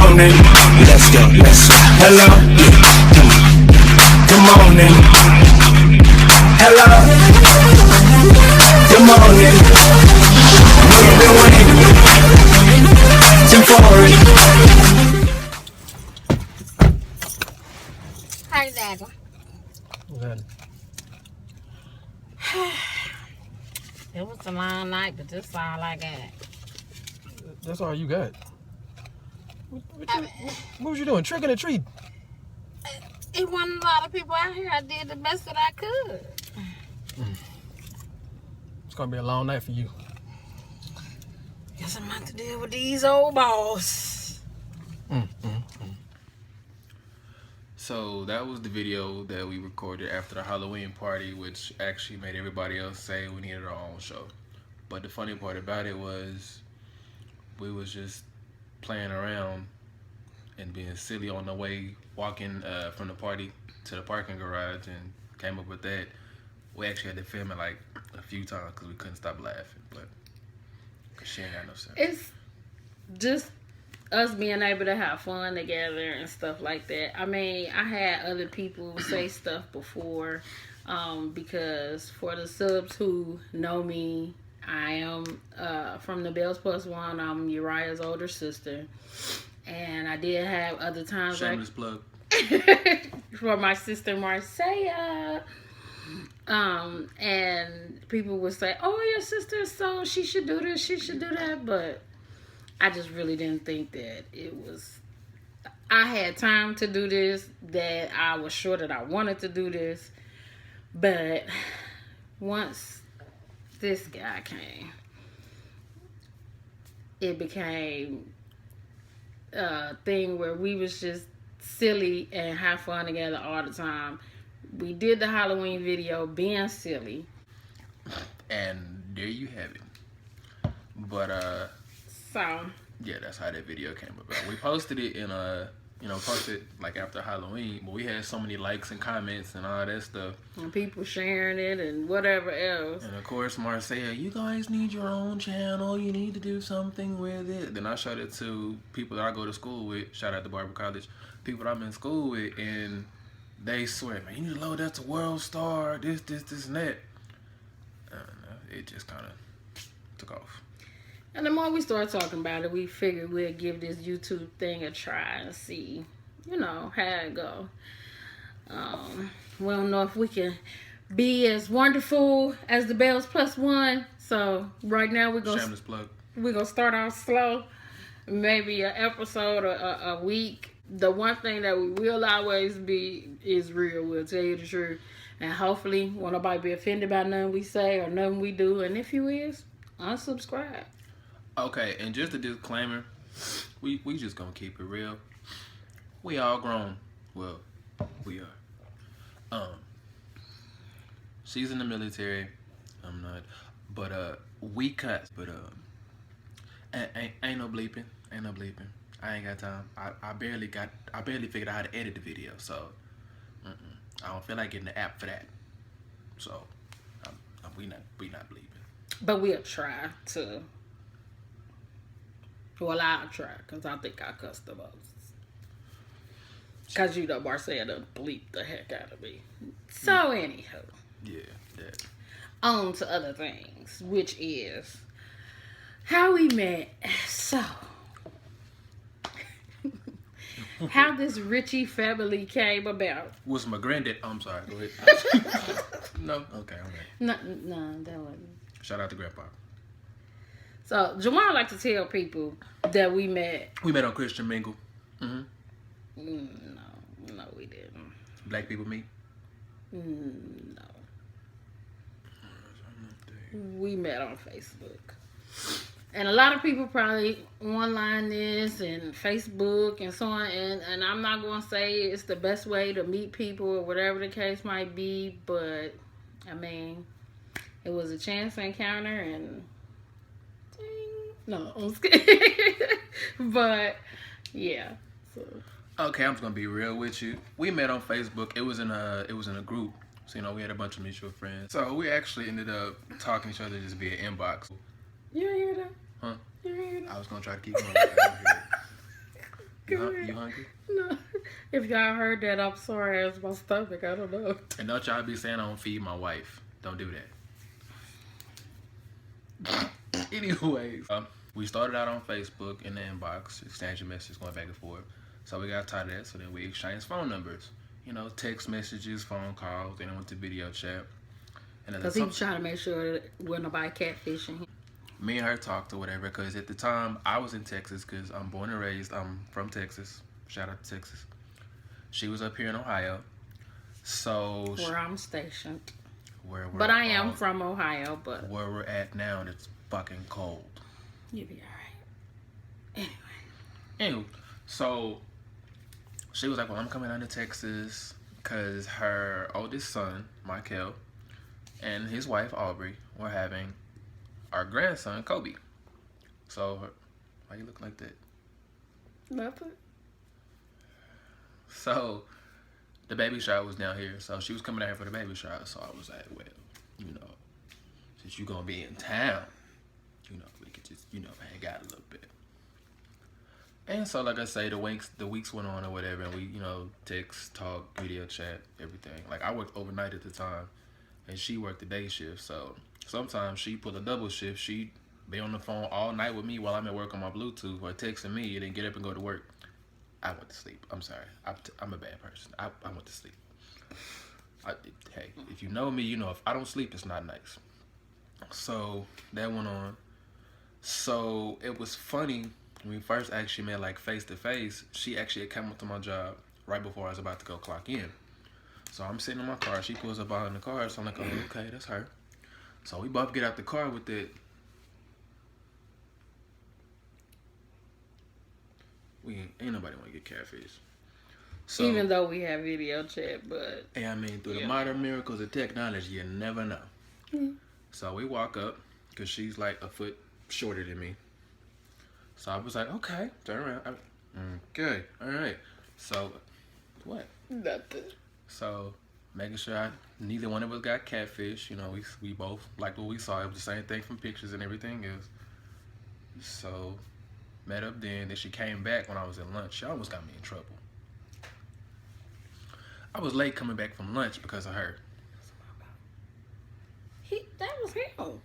on in. Let's go, let's go. Hello, come on in. Hello, come on in. We've been waiting for it. Hi, Dad. It was a long night, but this all I got. That's all you got. What was you doing? Tricking or treating? It wasn't a lot of people out here. I did the best that I could. It's gonna be a long night for you. Guess I'm about to deal with these old balls. So that was the video that we recorded after the Halloween party, which actually made everybody else say we needed our own show. But the funny part about it was we was just playing around and being silly on the way walking from the party to the parking garage, and came up with that. We actually had to film it like a few times because we couldn't stop laughing, but cause she ain't got no sense. It's just us being able to have fun together and stuff like that. I mean, I had other people say stuff before, because for the subs who know me, I am from the Bells Plus One. I'm Uriah's older sister, and I did have other times Shameless plug for my sister Marcia. And people would say, "Oh, your sister, so she should do this, she should do that," but I just really didn't think that it was. I had time to do this. That I was sure that I wanted to do this, but once this guy came, it became a thing where we was just silly and have fun together all the time. We did the Halloween video being silly, and there you have it. But so yeah, that's how that video came about. We posted it in posted like after Halloween, but we had so many likes and comments and all that stuff, and people sharing it and whatever else. and of course Marcia, you guys need your own channel, you need to do something with it. Then I showed it to people that I go to school with, shout out to Barber College, people that I'm in school with, and they swear, man, you need to load that to World Star, this and that. It just kind of took off. And the more we start talking about it, we figured we'd give this YouTube thing a try and see, how it go. We don't know if we can be as wonderful as the Bells Plus One. So right now we're gonna start off slow, maybe an episode or a week. The one thing that we will always be is real. We'll tell you the truth, and hopefully won't nobody be offended by nothing we say or nothing we do. And if you is, unsubscribe. Okay, and just a disclaimer, we just gonna keep it real. We all grown. Well, we are. She's in the military. I'm not. But we cuss. But ain't no bleeping. Ain't no bleeping. I ain't got time. I barely figured out how to edit the video, so I don't feel like getting the app for that. So we not bleeping. But we'll try to. Well, I'll try, because I think I cussed the most. Because, Marcella done bleeped the heck out of me. So, anywho. Yeah, that. On to other things, which is how we met. So, how this Richie family came about. Was my granddad. I'm sorry, go ahead. No? Okay, No, that wasn't. Shout out to Grandpa. So, Jamal like to tell people that we met. We met on Christian Mingle. No, we didn't. Black people meet? No. We met on Facebook. And a lot of people probably online this and Facebook and so on. And I'm not going to say it's the best way to meet people or whatever the case might be. But, I mean, it was a chance encounter and... No, I'm scared. But yeah. So. Okay, I'm just gonna be real with you. We met on Facebook. It was in a group. So we had a bunch of mutual friends. So we actually ended up talking to each other just via inbox. You hear that? Huh? You hear that? I was gonna try to keep going. You hungry? No. If y'all heard that, I'm sorry. It's my stomach. I don't know. And don't y'all be saying I don't feed my wife. Don't do that. Anyways, we started out on Facebook in the inbox, exchanging messages, going back and forth. So we got tired of that. So then we exchanged phone numbers. You know, text messages, phone calls. Then I went to video chat. Because he was trying to make sure that wasn't nobody catfishing him. Me and her talked or whatever. Because at the time, I was in Texas because I'm born and raised. I'm from Texas. Shout out to Texas. She was up here in Ohio. So Where I'm stationed. But I am from Ohio, but where we're at now, and it's fucking cold. you'll be alright. Anyway. So she was like, well, I'm coming down to Texas because her oldest son, Michael, and his wife, Aubrey, were having our grandson, Kobe. So, why you look like that? Nothing. So, the baby shower was down here. So, she was coming down here for the baby shower. So, I was like, well, you know, since you're going to be in town, you know, we could just, you know, hang out a little bit. And so, like I say, the weeks went on or whatever, and we, you know, text, talk, video chat, everything. Like, I worked overnight at the time, and she worked the day shift. So, sometimes she put a double shift. She'd be on the phone all night with me while I'm at work on my Bluetooth, or texting me, and then get up and go to work. I went to sleep. I'm sorry. I'm a bad person. I went to sleep. Hey, if you know me, you know if I don't sleep, it's not nice. So, that went on. So, it was funny. When we first actually met, like, face-to-face, she actually had come up to my job right before I was about to go clock in. So I'm sitting in my car. She pulls up out in the car. So I'm like, oh, okay, that's her. So we both get out the car with it. Ain't nobody want to get catfish. So, Even though we have video chat, but... Hey, I mean, through the modern miracles of technology, you never know. Mm-hmm. So we walk up, because she's like a foot shorter than me. So I was like, okay, turn around. Okay, all right. So, what? Nothing. So, making sure neither one of us got catfish. You know, we both liked what we saw. It was the same thing from pictures and everything else. So, met up then. Then she came back when I was at lunch. She almost got me in trouble. I was late coming back from lunch because of her. That was him.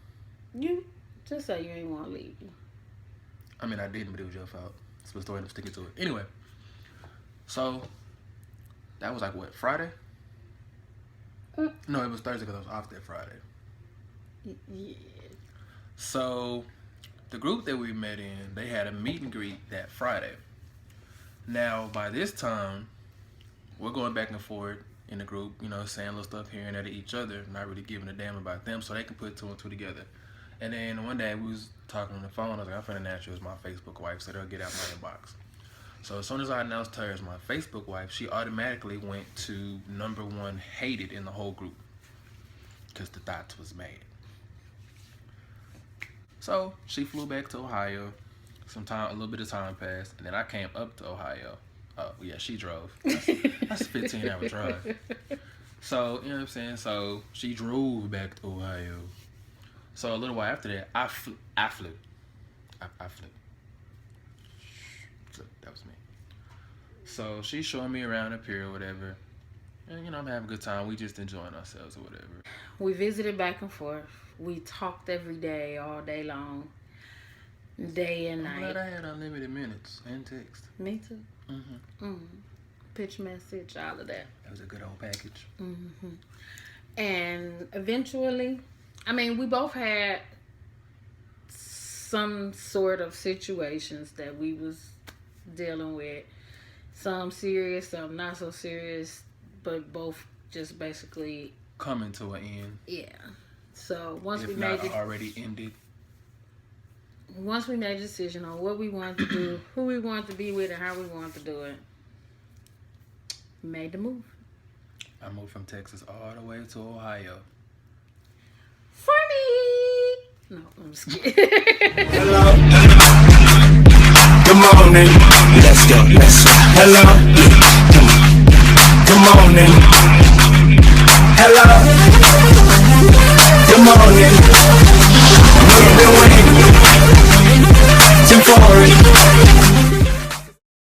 You just say you ain't want to leave. I mean, I didn't, but it was your fault. So the story, I'm sticking to it. Anyway, so that was like what, Friday? No, it was Thursday because I was off that Friday. Yeah. So the group that we met in, they had a meet and greet that Friday. Now, by this time, we're going back and forth in the group, you know, saying little stuff here and there to each other, not really giving a damn about them, so they can put two and two together. And then one day we was talking on the phone. I was like, I'm finna announce you as my Facebook wife, so they'll get out my inbox. So as soon as I announced her as my Facebook wife, she automatically went to #1 hated in the whole group because the thoughts was made. So she flew back to Ohio. A little bit of time passed, and then I came up to Ohio. Oh yeah, she drove. That's a 15-hour drive. So you know what I'm saying. So she drove back to Ohio. So a little while after that, I flew. So that was me. So she's showing me around up here or whatever. And, you know, I'm having a good time. We just enjoying ourselves or whatever. We visited back and forth. We talked every day, all day long. Day and I'm night. glad I had unlimited minutes and text. Me too. Mm-hmm. Pitch message, all of that. That was a good old package. And eventually, I mean, we both had some sort of situations that we was dealing with. Some serious, some not so serious, but both just basically Coming to an end. yeah. So once If we not made already ended. once we made a decision on what we wanted to do, who we wanted to be with, and how we wanted to do it, we made the move. I moved from Texas all the way to Ohio. For me. No, I'm just kidding. Hello. Good morning. Let's go. Hello. Good morning. Hello. Good morning. We've been waiting. Tim Forrest.